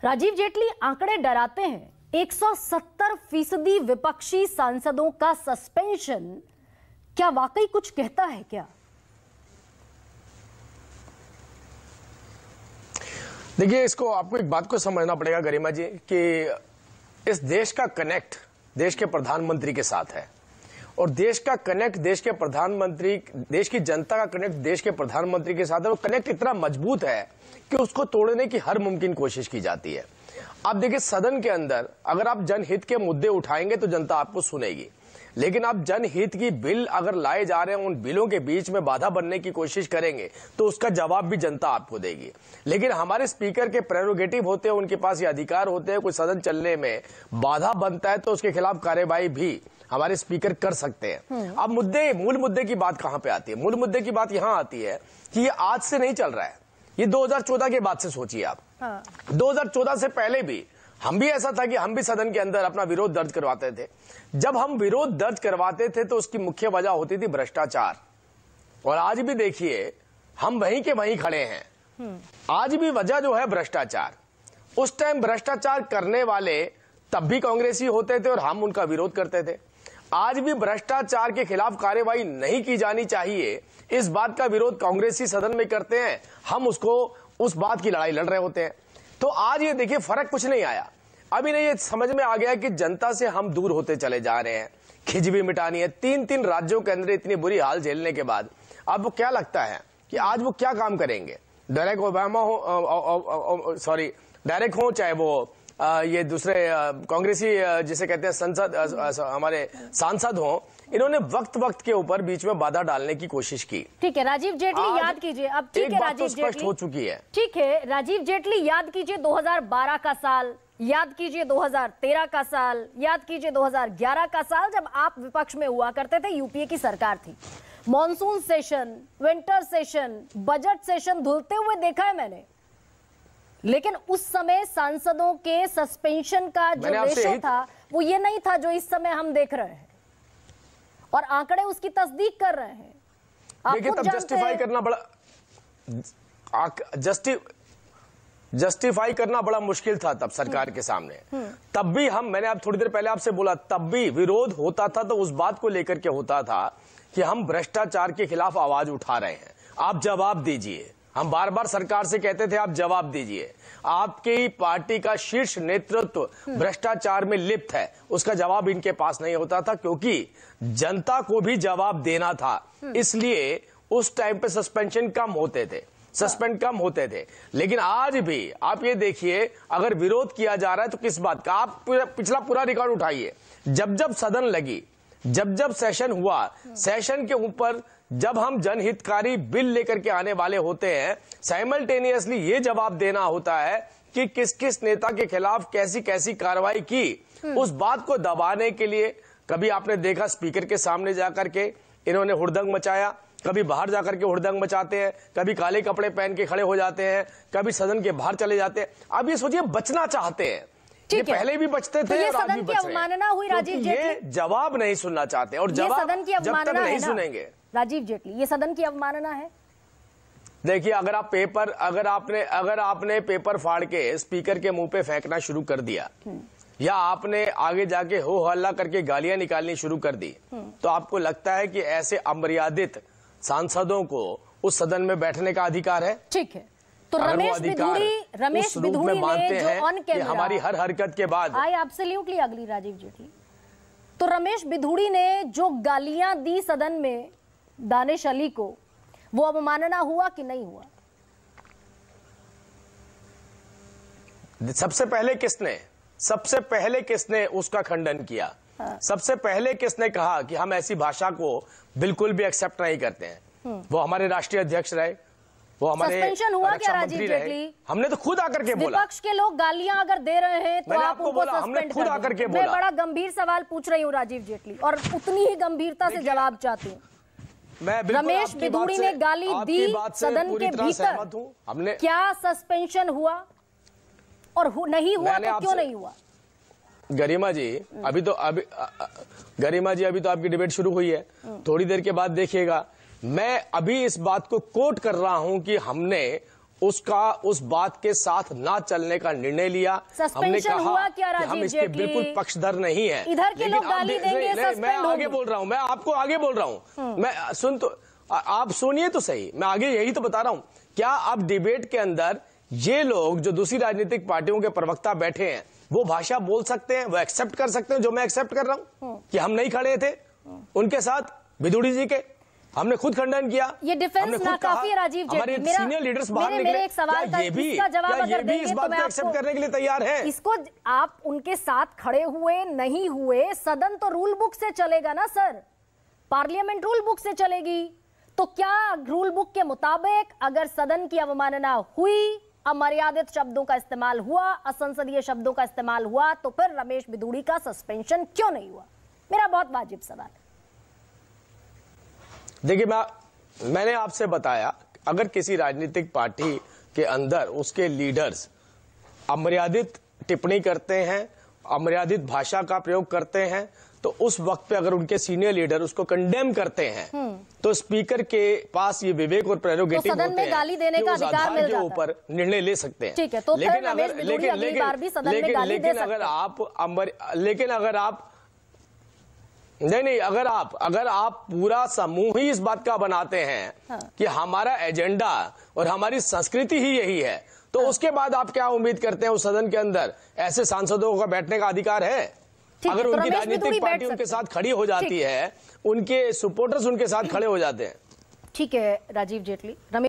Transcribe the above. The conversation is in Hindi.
राजीव जेटली आंकड़े डराते हैं। 170% विपक्षी सांसदों का सस्पेंशन क्या वाकई कुछ कहता है क्या? देखिए, इसको आपको एक बात को समझना पड़ेगा गरिमा जी कि इस देश का कनेक्ट देश के प्रधानमंत्री के साथ है और देश का कनेक्ट देश के प्रधानमंत्री, देश की जनता का कनेक्ट देश के प्रधानमंत्री के साथ है। वो कनेक्ट इतना मजबूत है कि उसको तोड़ने की हर मुमकिन कोशिश की जाती है। आप देखिए, सदन के अंदर अगर आप जनहित के मुद्दे उठाएंगे तो जनता आपको सुनेगी, लेकिन आप जनहित की बिल अगर लाए जा रहे हैं, उन बिलों के बीच में बाधा बनने की कोशिश करेंगे तो उसका जवाब भी जनता आपको देगी। लेकिन हमारे स्पीकर के प्रेरोगेटिव होते हैं, उनके पास ये अधिकार होते हैं, कोई सदन चलने में बाधा बनता है तो उसके खिलाफ कार्यवाही भी हमारे स्पीकर कर सकते हैं। अब मूल मुद्दे की बात कहां पे आती है? मूल मुद्दे की बात यहां आती है कि ये आज से नहीं चल रहा है, ये 2014 के बाद से सोचिए आप। 2014 से पहले भी हम भी ऐसा था कि हम भी सदन के अंदर अपना विरोध दर्ज करवाते थे। जब हम विरोध दर्ज करवाते थे तो उसकी मुख्य वजह होती थी भ्रष्टाचार। और आज भी देखिए, हम वहीं के वहीं खड़े हैं। आज भी वजह जो है भ्रष्टाचार। उस टाइम भ्रष्टाचार करने वाले तब भी कांग्रेसी होते थे और हम उनका विरोध करते थे। आज भी भ्रष्टाचार के खिलाफ कार्यवाही नहीं की जानी चाहिए, इस बात का विरोध कांग्रेसी सदन में करते हैं, हम उस बात की लड़ाई लड़ रहे होते हैं। तो आज ये देखिए, फर्क कुछ नहीं आया। अभी नहीं, ये समझ में आ गया कि जनता से हम दूर होते चले जा रहे हैं, खिजवी मिटानी है। 3 राज्यों के अंदर इतनी बुरी हाल झेलने के बाद अब वो क्या लगता है कि आज वो क्या काम करेंगे? डायरेक्ट ओबामा हो, डायरेक्ट हो, चाहे वो ये दूसरे कांग्रेसी जिसे कहते हैं संसद, हमारे सांसद हो, इन्होंने वक्त के ऊपर बीच में बाधा डालने की कोशिश की। ठीक है राजीव जेटली, याद कीजिए अब। ठीक है राजीव जेटली, स्पष्ट हो चुकी है। ठीक है राजीव जेटली, याद कीजिए 2012 का साल, याद कीजिए 2013 का साल, याद कीजिए 2011 का साल, जब आप विपक्ष में हुआ करते थे, यूपीए की सरकार थी। Monsoon session, winter session, budget session धुलते हुए देखा है मैंने, लेकिन उस समय सांसदों के सस्पेंशन का जो रेशो था वो ये नहीं था जो इस समय हम देख रहे हैं, और आंकड़े उसकी तस्दीक कर रहे हैं। देखिए, तब जस्टिफाई करना बड़ा मुश्किल था तब सरकार के सामने। तब भी मैंने आप थोड़ी देर पहले आपसे बोला, तब भी विरोध होता था तो उस बात को लेकर के होता था कि हम भ्रष्टाचार के खिलाफ आवाज उठा रहे हैं, आप जवाब दीजिए। हम बार बार सरकार से कहते थे आप जवाब दीजिए, आपकी पार्टी का शीर्ष नेतृत्व भ्रष्टाचार में लिप्त है, उसका जवाब इनके पास नहीं होता था, क्योंकि जनता को भी जवाब देना था। इसलिए उस टाइम पे सस्पेंशन कम होते थे, सस्पेंड कम होते थे। लेकिन आज भी आप ये देखिए, अगर विरोध किया जा रहा है तो किस बात का? आप पिछला पूरा रिकॉर्ड उठाइए। जब सदन लगी, जब सेशन हुआ, सेशन के ऊपर जब हम जनहितकारी बिल लेकर के आने वाले होते हैं, साइमल्टेनियसली ये जवाब देना होता है कि किस किस नेता के खिलाफ कैसी कैसी कार्रवाई की। उस बात को दबाने के लिए कभी आपने देखा स्पीकर के सामने जाकर के इन्होंने हुड़दंग मचाया, कभी बाहर जाकर के हुड़दंग मचाते हैं, कभी काले कपड़े पहन के खड़े हो जाते हैं, कभी सदन के बाहर चले जाते हैं। अब ये सोचिए, बचना चाहते हैं, ये पहले भी बचते थे, ये और आज भी सदन की अवमानना हुई राजीव जेटली। ये जवाब नहीं सुनना चाहते, और जवाब जब तक नहीं सुनेंगे राजीव जेटली, ये सदन की अवमानना है। देखिए, अगर आपने पेपर फाड़ के स्पीकर के मुंह पे फेंकना शुरू कर दिया, या आपने आगे जाके हो हल्ला करके गालियां निकालनी शुरू कर दी, तो आपको लगता है कि ऐसे अमर्यादित सांसदों को उस सदन में बैठने का अधिकार है? ठीक है, तो रमेश बिधूड़ी ने जो ऑन कैमरा हमारी हर हरकत के बाद, I absolutely agree Rajeev Jaitley, तो रमेश बिधूड़ी ने जो गालियां दी सदन में दानिश अली को, वो अवमानना हुआ कि नहीं हुआ? सबसे पहले किसने उसका खंडन किया? सबसे पहले किसने कहा कि हम ऐसी भाषा को बिल्कुल भी एक्सेप्ट नहीं करते हैं? वो हमारे राष्ट्रीय अध्यक्ष रहे, वो हमारे रक्षा मंत्री रहे। हमने तो खुद आकर के बोला। विपक्ष के लोग गालियां अगर दे रहे हैं तो आप उनको हमने खुद आकर के बोला। मैं बड़ा गंभीर सवाल पूछ रही हूँ राजीव जेटली, और उतनी ही गंभीरता से जवाब चाहती हूँ। रमेश बिधूड़ी ने गाली दी सदन के भीतर, हमने क्या सस्पेंशन हुआ, और नहीं हुआ तो क्यों नहीं हुआ? गरिमा जी, अभी तो आपकी डिबेट शुरू हुई है, थोड़ी देर के बाद देखिएगा। मैं अभी इस बात को कोट कर रहा हूं कि हमने उस बात के साथ ना चलने का निर्णय लिया। हमने कहा हुआ क्या कि हम इसके बिल्कुल पक्षधर नहीं है। इधर के लोग गाली देंगे, मैं आगे बोल रहा हूं, मैं आपको आगे बोल रहा हूं, मैं आप सुनिए तो सही, मैं आगे यही तो बता रहा हूं। क्या आप डिबेट के अंदर ये लोग जो दूसरी राजनीतिक पार्टियों के प्रवक्ता बैठे हैं वो भाषा बोल सकते हैं, वो एक्सेप्ट कर सकते हैं जो मैं एक्सेप्ट कर रहा हूं कि हम नहीं खड़े थे उनके साथ विदुड़ी जी के? हमने खुद खंडन किया। ये डिफेंस नाकाफी है राजीव जेटली। हमारे सीनियर लीडर्स बाहर निकले। मेरे एक सवाल का इसका जवाब अगर देंगे इस बात को एक्सेप्ट करने के लिए तैयार है। इसको आप उनके साथ खड़े हुए नहीं हुए, सदन तो रूल बुक से चलेगा ना सर, पार्लियामेंट रूल बुक से चलेगी। तो क्या रूल बुक के मुताबिक अगर सदन की अवमानना हुई, अमर्यादित शब्दों का इस्तेमाल हुआ, असंसदीय शब्दों का इस्तेमाल हुआ, तो फिर रमेश बिधूड़ी का सस्पेंशन क्यों नहीं हुआ? मेरा बहुत वाजिब सवाल है। देखिए, मैंने आपसे बताया, अगर किसी राजनीतिक पार्टी के अंदर उसके लीडर्स अमर्यादित टिप्पणी करते हैं, अमर्यादित भाषा का प्रयोग करते हैं, तो उस वक्त पे अगर उनके सीनियर लीडर उसको कंडेम करते हैं तो स्पीकर के पास ये विवेक और प्रेरोगेटिव होते हैं, गाली देने का अधिकार मिल जाता है, ऊपर निर्णय ले सकते हैं। ठीक है, तो लेकिन अगर आप नहीं, अगर आप पूरा समूह ही इस बात का बनाते हैं कि हमारा एजेंडा और हमारी संस्कृति ही यही है, तो उसके बाद आप क्या उम्मीद करते हैं उस सदन के अंदर ऐसे सांसदों का बैठने का अधिकार है? अगर उनकी राजनीतिक पार्टी उनके साथ खड़ी हो जाती है, उनके सपोर्टर्स उनके साथ खड़े हो जाते हैं। ठीक है राजीव जेटली।